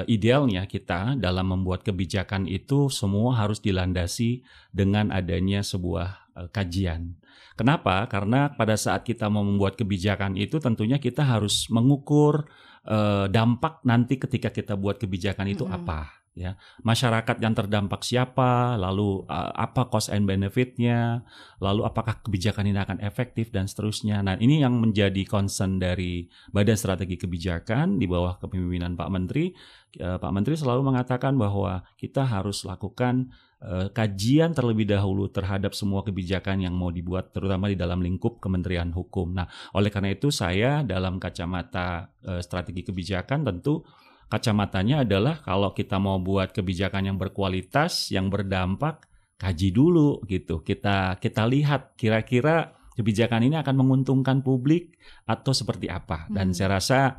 idealnya kita dalam membuat kebijakan itu semua harus dilandasi dengan adanya sebuah kajian. Kenapa? Karena pada saat kita mau membuat kebijakan itu tentunya kita harus mengukur dampak nanti ketika kita buat kebijakan itu apa. Ya, masyarakat yang terdampak siapa, lalu apa cost and benefit-nya, lalu apakah kebijakan ini akan efektif dan seterusnya. Nah, ini yang menjadi concern dari Badan Strategi Kebijakan di bawah kepemimpinan Pak Menteri. Pak Menteri selalu mengatakan bahwa kita harus lakukan kajian terlebih dahulu terhadap semua kebijakan yang mau dibuat, terutama di dalam lingkup Kementerian Hukum. Nah, oleh karena itu saya dalam kacamata strategi kebijakan tentu kacamatanya adalah kalau kita mau buat kebijakan yang berkualitas, yang berdampak, kaji dulu gitu. Kita lihat kira-kira kebijakan ini akan menguntungkan publik atau seperti apa. Dan saya rasa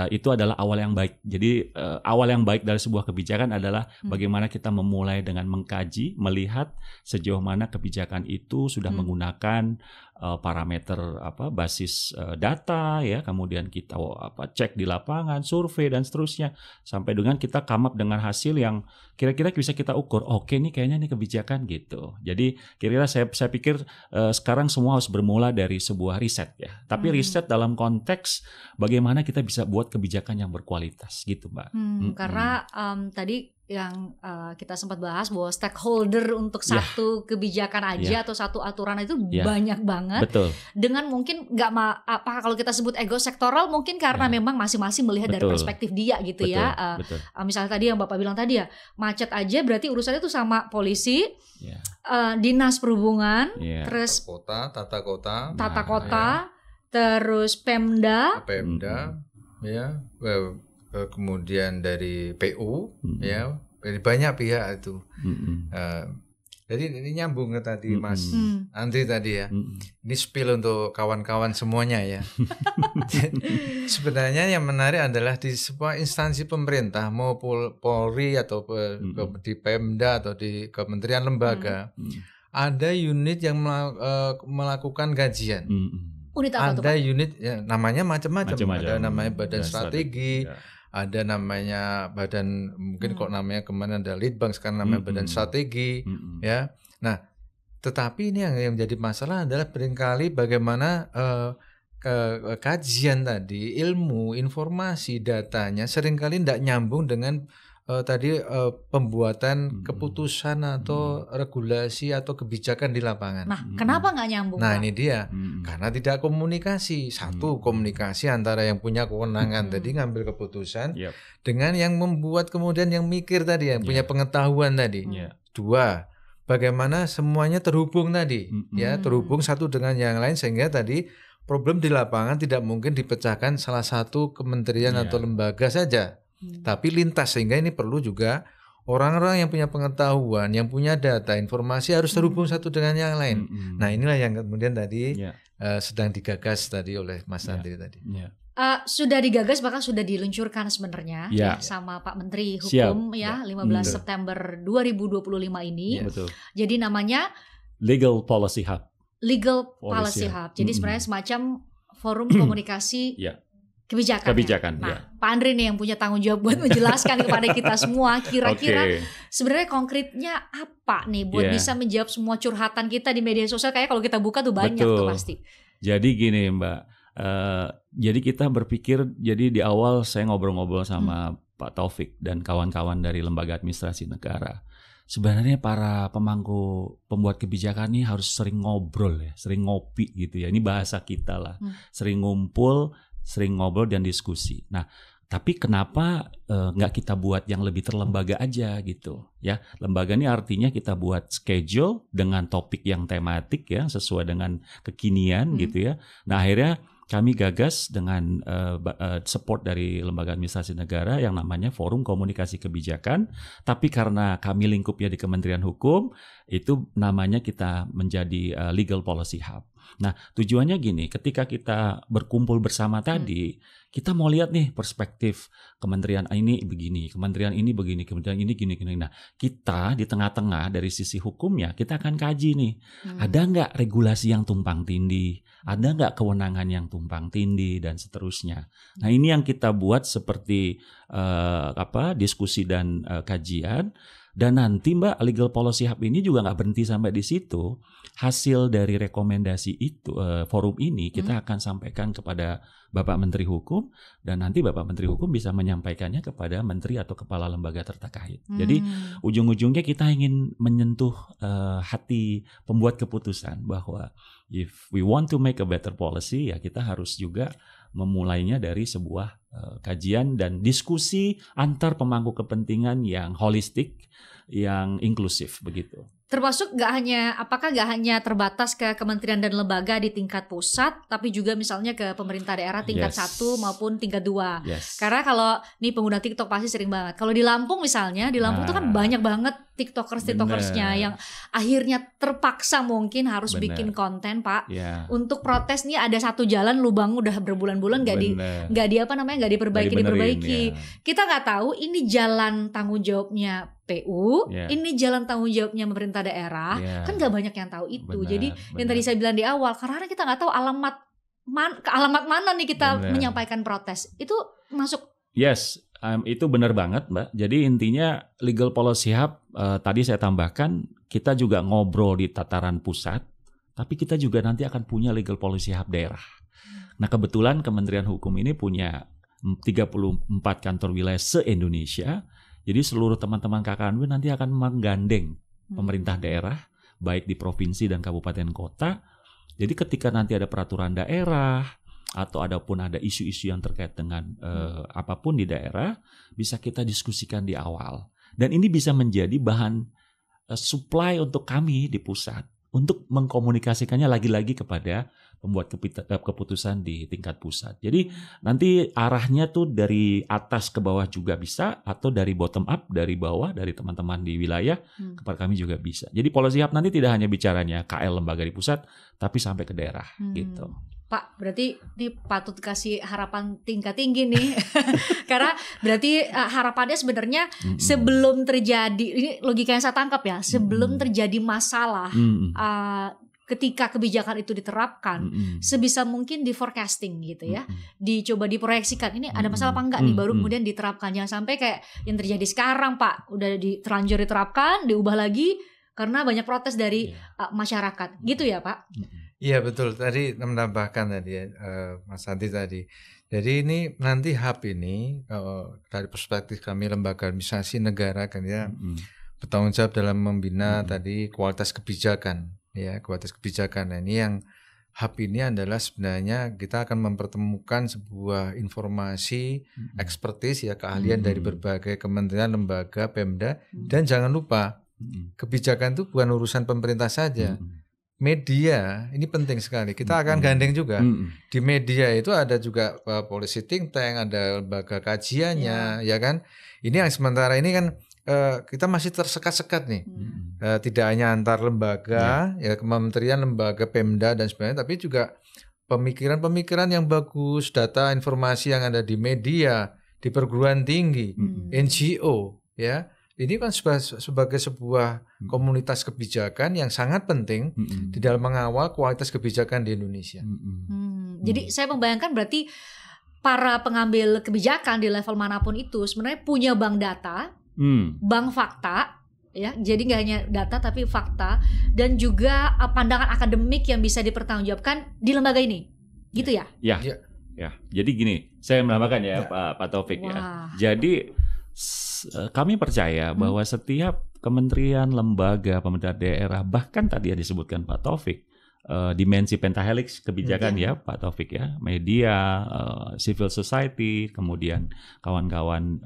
itu adalah awal yang baik. Jadi awal yang baik dari sebuah kebijakan adalah bagaimana kita memulai dengan mengkaji, melihat sejauh mana kebijakan itu sudah menggunakan parameter basis data, ya, kemudian kita cek di lapangan, survei dan seterusnya, sampai dengan kita come up dengan hasil yang kira-kira bisa kita ukur. Oke, nih kayaknya nih kebijakan gitu. Jadi kira-kira saya pikir sekarang semua harus bermula dari sebuah riset, ya. Tapi riset dalam konteks bagaimana kita bisa buat kebijakan yang berkualitas gitu, Mbak. Karena tadi yang kita sempat bahas bahwa stakeholder untuk satu kebijakan aja atau satu aturan itu banyak banget. Betul. Dengan mungkin kalau kita sebut ego sektoral mungkin karena memang masing-masing melihat dari perspektif dia gitu. Betul. Misalnya tadi yang Bapak bilang tadi ya, macet aja berarti urusannya itu sama polisi, dinas perhubungan, terus tata kota, terus Pemda, ya, kemudian dari PU, ya, dari banyak pihak itu. Jadi ini nyambung ke tadi Mas Andri tadi ya. Ini spill untuk kawan-kawan semuanya ya. Sebenarnya yang menarik adalah di sebuah instansi pemerintah, mau Polri atau di Pemda atau di kementerian lembaga, ada unit yang melakukan kajian. Unit apa ada tuh, unit ya, namanya macam-macam. Ada namanya badan strategi, ada namanya badan, mungkin kok namanya kemana, ada Litbang, sekarang namanya badan strategi, ya. Nah, tetapi ini yang menjadi masalah adalah seringkali bagaimana kajian tadi, ilmu, informasi, datanya seringkali tidak nyambung dengan pembuatan keputusan atau regulasi atau kebijakan di lapangan. Nah, kenapa nggak nyambung? Nah, ini dia. Karena tidak komunikasi. Satu, komunikasi antara yang punya kewenangan tadi ngambil keputusan dengan yang membuat kemudian yang mikir tadi, yang punya pengetahuan tadi. Dua, bagaimana semuanya terhubung tadi, ya, terhubung satu dengan yang lain sehingga tadi problem di lapangan tidak mungkin dipecahkan salah satu kementerian atau lembaga saja. Tapi lintas, sehingga ini perlu juga orang-orang yang punya pengetahuan, yang punya data, informasi harus terhubung satu dengan yang lain. Nah, inilah yang kemudian tadi sedang digagas tadi oleh Mas Andri tadi. Sudah digagas, bahkan sudah diluncurkan sebenarnya sama Pak Menteri Hukum 15 September 2025 ini. Betul. Jadi namanya Legal Policy Hub. Legal Policy Hub. Jadi sebenarnya semacam forum komunikasi kebijakan. Nah, Pak Andri nih yang punya tanggung jawab buat menjelaskan kepada kita semua kira-kira sebenarnya konkretnya apa nih buat bisa menjawab semua curhatan kita di media sosial. Kayak kalau kita buka tuh banyak tuh pasti. Jadi gini Mbak, jadi kita berpikir, jadi di awal saya ngobrol-ngobrol sama Pak Taufik dan kawan-kawan dari Lembaga Administrasi Negara. Sebenarnya para pembuat kebijakan ini harus sering ngobrol ya, sering ngopi gitu ya. Ini bahasa kita lah, sering ngumpul, sering ngobrol dan diskusi. Nah, tapi kenapa nggak kita buat yang lebih terlembaga aja gitu ya? Lembaga ini artinya kita buat schedule dengan topik yang tematik ya, sesuai dengan kekinian gitu ya. Nah, akhirnya kami gagas dengan support dari Lembaga Administrasi Negara yang namanya Forum Komunikasi Kebijakan. Tapi karena kami lingkupnya di Kementerian Hukum, itu namanya kita menjadi Legal Policy Hub. Nah, tujuannya gini, ketika kita berkumpul bersama tadi, kita mau lihat nih perspektif kementerian ini begini, kementerian ini begini, kementerian ini gini. Nah, kita di tengah-tengah dari sisi hukumnya, kita akan kaji nih, ada nggak regulasi yang tumpang tindih, ada nggak kewenangan yang tumpang tindih, dan seterusnya. Nah, ini yang kita buat seperti diskusi dan kajian. Dan nanti Mbak, Legal Policy Hub ini juga nggak berhenti sampai di situ. Hasil dari rekomendasi itu, forum ini kita akan sampaikan kepada Bapak Menteri Hukum, dan nanti Bapak Menteri Hukum bisa menyampaikannya kepada Menteri atau Kepala Lembaga terkait. Jadi ujung-ujungnya kita ingin menyentuh hati pembuat keputusan bahwa if we want to make a better policy, ya kita harus juga memulainya dari sebuah kajian dan diskusi antar pemangku kepentingan yang holistik, yang inklusif begitu. Termasuk apakah nggak hanya terbatas ke kementerian dan lembaga di tingkat pusat, tapi juga misalnya ke pemerintah daerah tingkat 1 maupun tingkat 2. Karena kalau nih pengguna TikTok pasti sering banget. Kalau di Lampung misalnya, di Lampung tuh kan banyak banget TikTokersnya yang akhirnya terpaksa mungkin harus bikin konten, Pak. Untuk protes nih ada satu jalan lubang udah berbulan-bulan nggak diperbaiki. Kita nggak tahu ini jalan tanggung jawabnya PU, ini jalan tanggung jawabnya pemerintah daerah, kan nggak banyak yang tahu itu. Jadi yang tadi saya bilang di awal, karena kita nggak tahu ke alamat mana nih kita menyampaikan protes, itu masuk. Yes, itu benar banget Mbak. Jadi intinya Legal Policy Hub, tadi saya tambahkan, kita juga ngobrol di tataran pusat, tapi kita juga nanti akan punya Legal Policy Hub daerah. Nah kebetulan Kementerian Hukum ini punya 34 kantor wilayah se-Indonesia. Jadi seluruh teman-teman KKNW nanti akan menggandeng pemerintah daerah, baik di provinsi dan kabupaten kota. Jadi ketika nanti ada peraturan daerah, atau ada isu-isu yang terkait dengan apapun di daerah, bisa kita diskusikan di awal. Dan ini bisa menjadi bahan supply untuk kami di pusat, untuk mengkomunikasikannya lagi-lagi kepada pembuat keputusan di tingkat pusat. Jadi nanti arahnya tuh dari atas ke bawah juga bisa, atau dari bottom up, dari bawah, dari teman-teman di wilayah kepada kami juga bisa. Jadi Policy Hub nanti tidak hanya bicaranya KL lembaga di pusat, tapi sampai ke daerah gitu. Pak, berarti ini patut kasih harapan tingkat tinggi nih. Karena berarti harapannya sebenarnya sebelum terjadi, ini logika yang saya tangkap ya, sebelum terjadi masalah, ketika kebijakan itu diterapkan, sebisa mungkin di forecasting gitu ya, dicoba diproyeksikan ini ada masalah apa enggak nih, baru kemudian diterapkan. Jangan sampai kayak yang terjadi sekarang Pak, udah terlanjur diterapkan, diubah lagi karena banyak protes dari masyarakat, gitu ya Pak? Iya betul, tadi menambahkan tadi Mas Santi tadi. Jadi ini nanti hub ini dari perspektif kami lembaga administrasi negara kan ya, bertanggung jawab dalam membina tadi kualitas kebijakan. Ya, kualitas kebijakan. Nah, ini yang hub ini adalah sebenarnya kita akan mempertemukan sebuah informasi, ekspertis ya, keahlian dari berbagai kementerian, lembaga, Pemda, dan jangan lupa kebijakan itu bukan urusan pemerintah saja. Media ini penting sekali. Kita akan gandeng juga. Di media itu ada juga policy think tank, ada lembaga kajiannya, ya kan. Ini yang sementara ini kan kita masih tersekat-sekat nih, tidak hanya antar lembaga, ya kementerian, lembaga, Pemda dan sebagainya, tapi juga pemikiran-pemikiran yang bagus, data, informasi yang ada di media, di perguruan tinggi, NGO, ya ini kan sebagai sebuah komunitas kebijakan yang sangat penting di dalam mengawal kualitas kebijakan di Indonesia. Jadi saya membayangkan berarti para pengambil kebijakan di level manapun itu sebenarnya punya bank data. Bank fakta, ya, jadi nggak hanya data tapi fakta, dan juga pandangan akademik yang bisa dipertanggungjawabkan di lembaga ini, gitu ya? Ya. Jadi gini, saya menambahkan ya, Pak Taufik ya. Jadi kami percaya bahwa setiap kementerian, lembaga, pemerintah daerah, bahkan tadi yang disebutkan Pak Taufik, dimensi pentahelix kebijakan ya Pak Taufik ya, media, civil society, kemudian kawan-kawan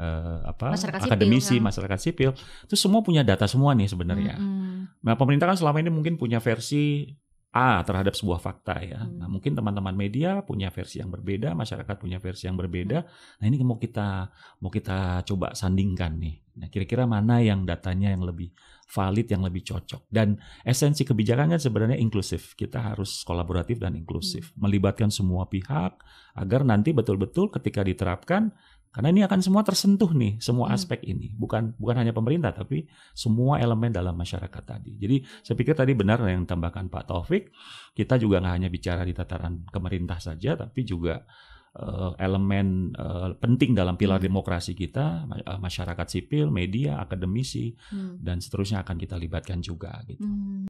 akademisi, masyarakat sipil, itu semua punya data semua nih sebenarnya. Nah pemerintah kan selama ini mungkin punya versi A terhadap sebuah fakta ya. Nah, mungkin teman-teman media punya versi yang berbeda, masyarakat punya versi yang berbeda. Nah, ini mau kita coba sandingkan nih. Nah, kira-kira mana yang datanya yang lebih valid, yang lebih cocok. Dan esensi kebijakan kan sebenarnya inklusif. Kita harus kolaboratif dan inklusif, melibatkan semua pihak agar nanti betul-betul ketika diterapkan, karena ini akan semua tersentuh nih, semua aspek ini. Bukan hanya pemerintah, tapi semua elemen dalam masyarakat tadi. Jadi saya pikir tadi benar yang ditambahkan Pak Taufik, kita juga nggak hanya bicara di tataran pemerintah saja, tapi juga elemen penting dalam pilar demokrasi kita, masyarakat sipil, media, akademisi, dan seterusnya akan kita libatkan juga gitu.